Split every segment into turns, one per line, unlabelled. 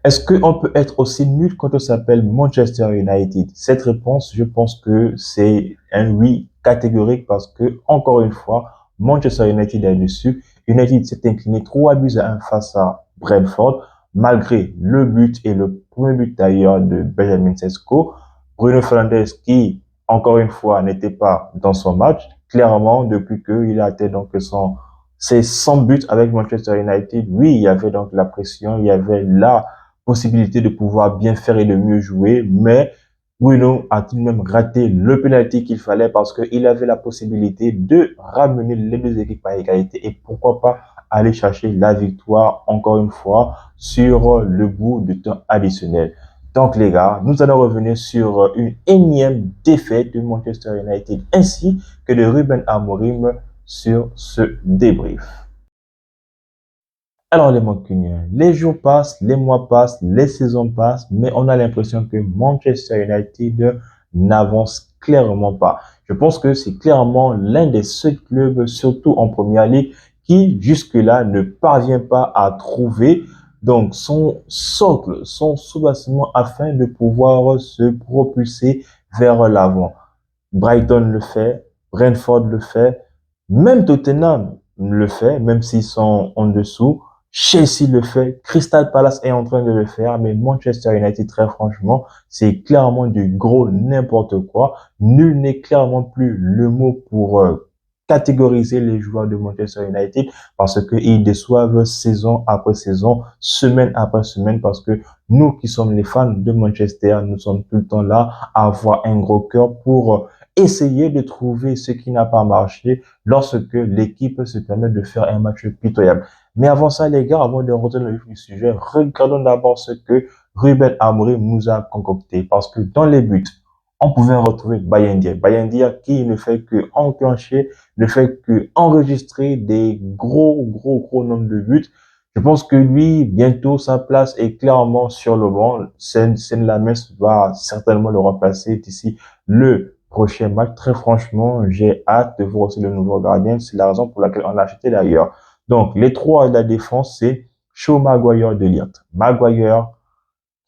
Est-ce qu'on peut être aussi nul quand on s'appelle Manchester United? Cette réponse, je pense que c'est un oui catégorique parce que, encore une fois, Manchester United est dessus. United s'est incliné 3 buts à 1 face à Brentford, malgré le but et le premier but d'ailleurs de Benjamin Sesko. Bruno Fernandes qui, encore une fois, n'était pas dans son match. Clairement, depuis qu'il a atteint donc ses 100 buts avec Manchester United, oui, il y avait donc la pression, il y avait la possibilité de pouvoir bien faire et de mieux jouer, mais Bruno a tout de même raté le penalty qu'il fallait parce qu'il avait la possibilité de ramener les deux équipes à égalité et pourquoi pas aller chercher la victoire encore une fois sur le bout du temps additionnel. Donc les gars, nous allons revenir sur une énième défaite de Manchester United ainsi que de Ruben Amorim sur ce débrief. Alors les Mancuniens, les jours passent, les mois passent, les saisons passent, mais on a l'impression que Manchester United n'avance clairement pas. Je pense que c'est clairement l'un des seuls clubs, surtout en Première Ligue, qui jusque-là ne parvient pas à trouver donc son socle, son soubassement afin de pouvoir se propulser vers l'avant. Brighton le fait, Brentford le fait, même Tottenham le fait, même s'ils sont en dessous. Chelsea le fait, Crystal Palace est en train de le faire, mais Manchester United, très franchement, c'est clairement du gros n'importe quoi. Nul n'est clairement plus le mot pour catégoriser les joueurs de Manchester United parce qu'ils déçoivent saison après saison, semaine après semaine, parce que nous qui sommes les fans de Manchester, nous sommes tout le temps là à avoir un gros cœur pour essayer de trouver ce qui n'a pas marché lorsque l'équipe se permet de faire un match pitoyable. Mais avant ça, les gars, avant de rentrer dans le vif du sujet, regardons d'abord ce que Ruben Amorim nous a concocté. Parce que dans les buts, on pouvait retrouver Bayindia. Bayindia qui ne fait que enclencher, ne fait que enregistrer des gros nombres de buts. Je pense que lui, bientôt, sa place est clairement sur le banc. Sen Lammens va certainement le remplacer d'ici le prochain match. Très franchement, j'ai hâte de voir aussi le nouveau gardien. C'est la raison pour laquelle on l'a acheté d'ailleurs. Donc, les trois de la défense, c'est Shaw, Maguire, Delirte. Maguire,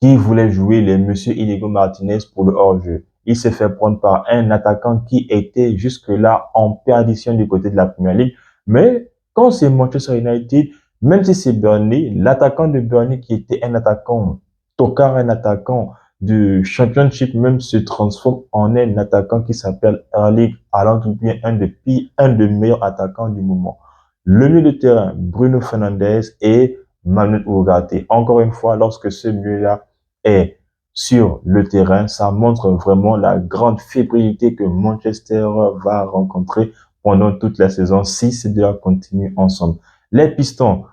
qui voulait jouer les Monsieur Inigo Martinez pour le hors-jeu. Il s'est fait prendre par un attaquant qui était jusque-là en perdition du côté de la Première Ligue. Mais quand c'est Manchester United, même si c'est Burnley, l'attaquant de Burnley qui était un attaquant tocard, un attaquant du Championship même se transforme en un attaquant qui s'appelle Erling Haaland ou bien un des meilleurs attaquants du moment. Le milieu de terrain, Bruno Fernandes et Manuel Ugarte. Encore une fois, lorsque ce milieu-là est sur le terrain, ça montre vraiment la grande fébrilité que Manchester va rencontrer pendant toute la saison si ces deux-là continuent ensemble. Les Pistons,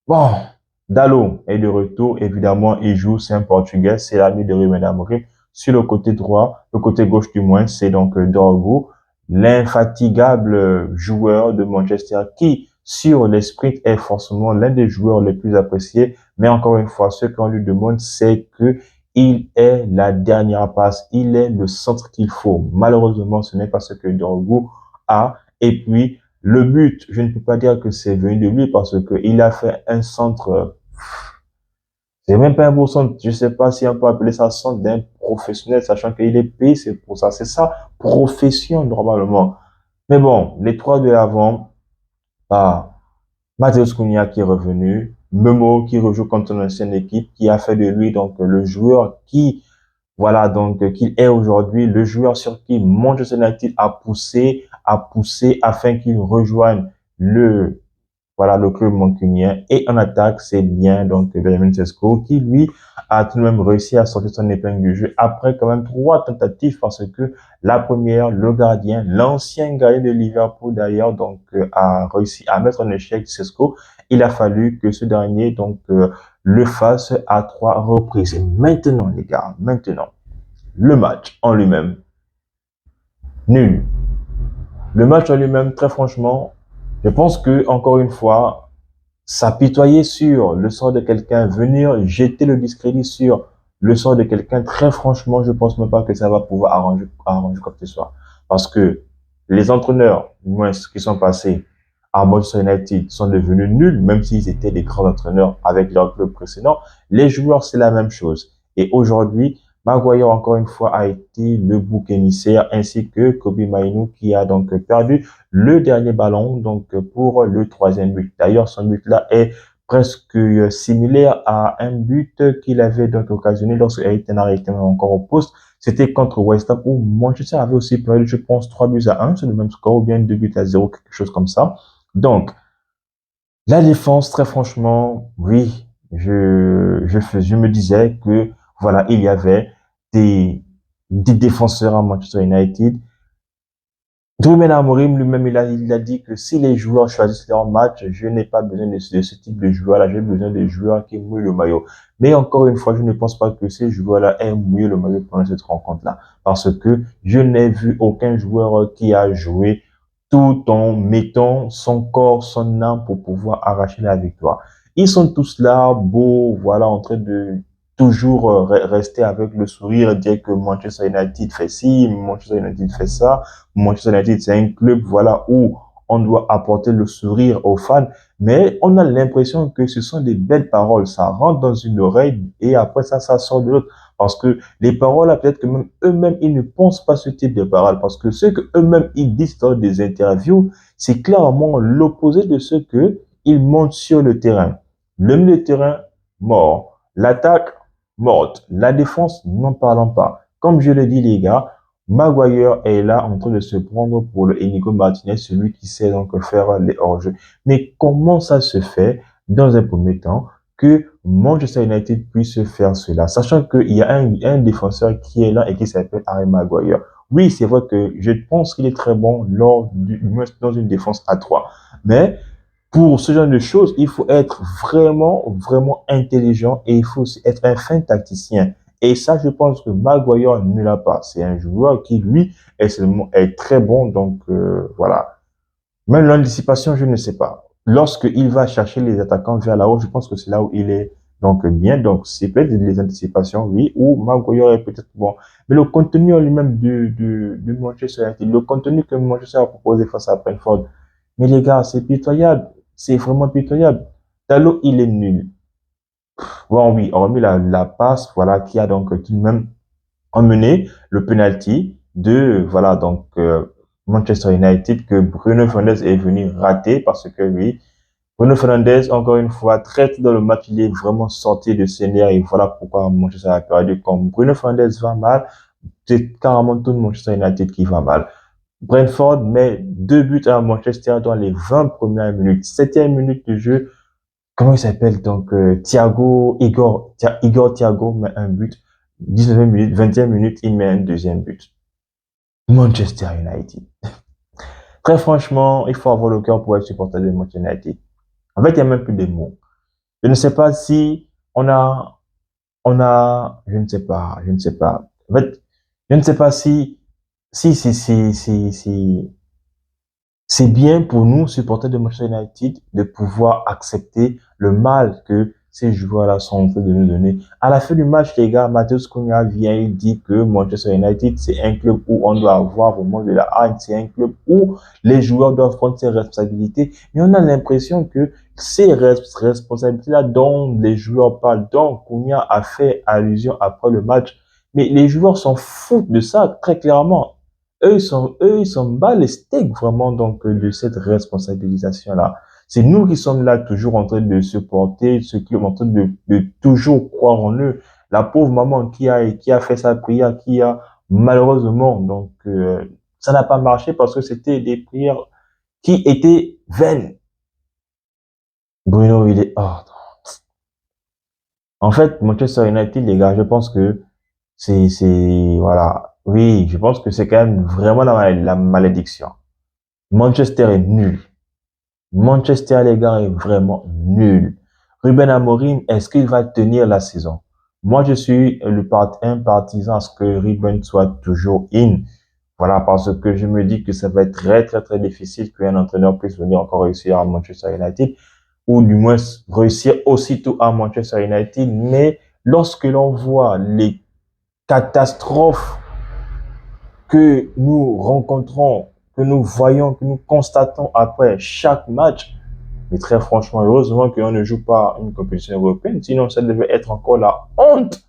bon, Dalot est de retour, évidemment, il joue, c'est un Portugais, c'est l'ami de Ruben Amorim. Sur le côté droit, le côté gauche du moins, c'est donc Dorgu, l'infatigable joueur de Manchester qui, sur les sprints, est forcément l'un des joueurs les plus appréciés. Mais encore une fois, ce qu'on lui demande, c'est que il est la dernière passe, il est le centre qu'il faut. Malheureusement, ce n'est pas ce que Dorgu a. Et puis, le but, je ne peux pas dire que c'est venu de lui parce que il a fait un centre, c'est même pas un beau centre, je sais pas si on peut appeler ça centre d'un professionnel, sachant qu'il est payé, c'est pour ça, c'est ça, profession normalement. Mais bon, les trois de l'avant, bah, Matheus Cunha qui est revenu, Memo qui rejoue contre son ancienne équipe, qui a fait de lui donc le joueur qui, voilà donc qu'il est aujourd'hui, le joueur sur qui Manchester United a poussé afin qu'il rejoigne le voilà le club mancunien. Et en attaque, c'est bien donc Benjamin Sesko qui lui a tout de même réussi à sortir son épingle du jeu après quand même 3 tentatives parce que la première, le gardien, l'ancien gardien de Liverpool d'ailleurs, donc a réussi à mettre en échec Sesko. Il a fallu que ce dernier donc le fasse à 3 reprises. Et maintenant les gars, maintenant le match en lui-même, nul. Le match en lui-même, très franchement, je pense que encore une fois, s'apitoyer sur le sort de quelqu'un, venir jeter le discrédit sur le sort de quelqu'un, très franchement, je pense même pas que ça va pouvoir arranger quoi que ce soit. Parce que les entraîneurs, du moins, qui sont passés, à Manchester United sont devenus nuls, même s'ils étaient des grands entraîneurs avec leur club précédent. Les joueurs, c'est la même chose. Et aujourd'hui, Maguire, encore une fois, a été le bouc émissaire, ainsi que Kobe Mainoo, qui a donc perdu le dernier ballon, donc pour le troisième but. D'ailleurs, son but-là est presque similaire à un but qu'il avait donc occasionné lorsque Eric Ten Hag était encore au poste. C'était contre West Ham où Manchester avait aussi perdu, je pense, 3 buts à 1, c'est le même score, ou bien 2 buts à 0, quelque chose comme ça. Donc, la défense, très franchement, oui, je me disais que, voilà, il y avait des, des défenseurs à Manchester United. Ruben Amorim lui-même, il a dit que si les joueurs choisissent leur match, je n'ai pas besoin de ce type de joueurs-là, j'ai besoin des joueurs qui mouillent le maillot. Mais encore une fois, je ne pense pas que ces joueurs-là aient mouillé le maillot pendant cette rencontre-là. Parce que je n'ai vu aucun joueur qui a joué tout en mettant son corps, son âme pour pouvoir arracher la victoire. Ils sont tous là, beaux, voilà, en train de toujours rester avec le sourire, dire que Manchester United fait ci, Manchester United fait ça. Manchester United, c'est un club, voilà, où on doit apporter le sourire aux fans, mais on a l'impression que ce sont des belles paroles. Ça rentre dans une oreille et après ça sort de l'autre. Parce que les paroles, là, peut-être que même eux-mêmes, ils ne pensent pas ce type de paroles. Parce que ce que eux-mêmes, ils disent dans des interviews, c'est clairement l'opposé de ce que ils montrent sur le terrain. Le milieu de terrain, mort. L'attaque, morte. La défense, n'en parlons pas. Comme je le dis, les gars, Maguire est là en train de se prendre pour le Inigo Martinez, celui qui sait donc faire les hors-jeux. Mais comment ça se fait, dans un premier temps, que Manchester United puisse faire cela, sachant qu'il y a un défenseur qui est là et qui s'appelle Harry Maguire. Oui, c'est vrai que je pense qu'il est très bon dans une défense à 3. Mais pour ce genre de choses, il faut être vraiment, vraiment intelligent et il faut aussi être un fin tacticien. Et ça, je pense que Maguire ne l'a pas. C'est un joueur qui, lui, est très bon. Donc, voilà. Même l'anticipation, je ne sais pas. Lorsqu'il va chercher les attaquants vers là-haut, je pense que c'est là où il est donc bien. Donc, c'est peut-être les anticipations, oui, ou Maguire est peut-être bon. Mais le contenu en lui-même de Manchester United, le contenu que Manchester a proposé face à Brentford, mais les gars, c'est pitoyable. C'est vraiment pitoyable. Dalot, il est nul. Bon, oui, hormis la passe, voilà, qui a donc tout de même emmené le penalty de, voilà, donc, Manchester United que Bruno Fernandes est venu rater parce que, oui, Bruno Fernandes, encore une fois, très tôt dans le match, il est vraiment sorti de scénario et voilà pourquoi Manchester a perdu. Comme Bruno Fernandes va mal, c'est carrément tout Manchester United qui va mal. Brentford met 2 buts à Manchester dans les 20 premières minutes. 7e minute de jeu, comment il s'appelle donc Igor Thiago met un but. 19e minute, 20e minute, il met un deuxième but. Manchester United. Très franchement, il faut avoir le cœur pour être supporter de Manchester United. En fait, il n'y a même plus de mots. Je ne sais pas si je ne sais pas, je ne sais pas. En fait, je ne sais pas si c'est bien pour nous, supporters de Manchester United, de pouvoir accepter le mal que ces joueurs-là sont en train de nous donner. À la fin du match, les gars, Matheus Cunha vient, il dit que Manchester United, c'est un club où on doit avoir vraiment de la haine, c'est un club où les joueurs doivent prendre ses responsabilités. Mais on a l'impression que ces responsabilités-là dont les joueurs parlent, dont Cunha a fait allusion après le match, mais les joueurs s'en foutent de ça, très clairement. Ils sont bas les steaks vraiment donc de cette responsabilisation-là. C'est nous qui sommes là toujours en train de supporter ce club, en train de toujours croire en eux. La pauvre maman qui a fait sa prière, qui a malheureusement donc ça n'a pas marché parce que c'était des prières qui étaient vaines. Bruno, il est en fait, Manchester United, les gars, je pense que voilà. Oui, je pense que c'est quand même vraiment la malédiction. Manchester est nul. Manchester, les gars, est vraiment nul. Ruben Amorim, est-ce qu'il va tenir la saison? Moi, je suis un partisan à ce que Ruben soit toujours in. Voilà, parce que je me dis que ça va être très, très, très difficile qu'un entraîneur puisse venir encore réussir à Manchester United, ou du moins réussir aussitôt à Manchester United. Mais lorsque l'on voit les catastrophes que nous rencontrons que nous voyons, que nous constatons après chaque match. Mais très franchement, heureusement qu'on ne joue pas une compétition européenne, sinon ça devait être encore la honte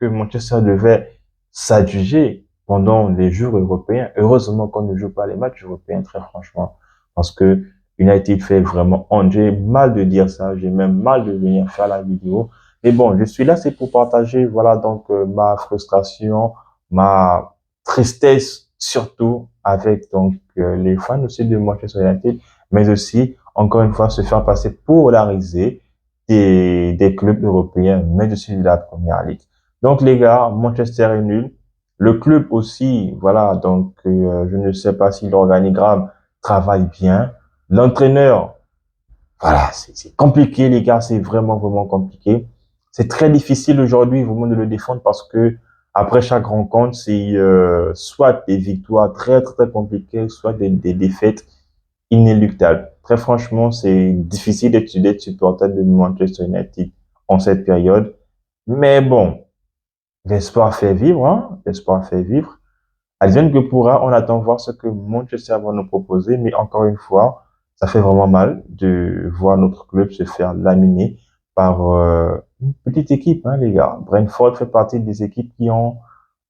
que Manchester devait s'adjuger pendant les jours européens. Heureusement qu'on ne joue pas les matchs européens, très franchement, parce que United fait vraiment honte. J'ai mal de dire ça, j'ai même mal de venir faire la vidéo. Mais bon, je suis là, c'est pour partager, voilà, donc ma frustration, ma tristesse, surtout avec donc les fans aussi de Manchester United, mais aussi, encore une fois, se faire passer pour la risée des clubs européens, mais aussi de la Première Ligue. Donc les gars, Manchester est nul. Le club aussi, voilà, donc je ne sais pas si l'organigramme travaille bien. L'entraîneur, voilà, c'est compliqué les gars, c'est vraiment compliqué. C'est très difficile aujourd'hui vraiment de le défendre parce que après chaque rencontre, c'est soit des victoires très compliquées, soit des défaites inéluctables. Très franchement, c'est difficile d'être supporter de Manchester United en cette période. Mais bon, l'espoir fait vivre, hein. L'espoir fait vivre. Advienne que pourra, on attend voir ce que Manchester va nous proposer, mais encore une fois, ça fait vraiment mal de voir notre club se faire laminer par une petite équipe, hein, les gars. Brentford fait partie des équipes qui ont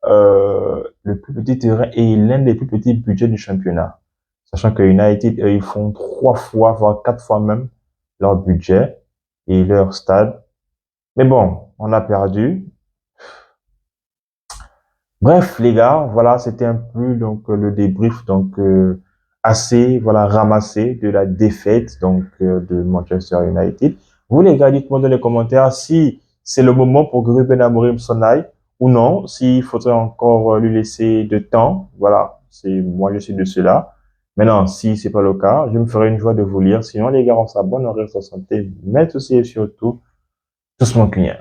le plus petit terrain et l'un des plus petits budgets du championnat. Sachant que United, eux, ils font 3 fois, voire 4 fois même leur budget et leur stade. Mais bon, on a perdu. Bref, les gars, voilà, c'était un peu donc le débrief donc assez voilà ramassé de la défaite donc de Manchester United. Vous les gars, dites-moi dans les commentaires si c'est le moment pour que Ruben Amorim s'en aille ou non, s'il faudrait encore lui laisser de temps. Voilà, c'est moi je suis de cela. Maintenant, si c'est pas le cas, je me ferai une joie de vous lire. Sinon, les gars, on s'abonne, on reste en santé, mais aussi et surtout, tous mon client.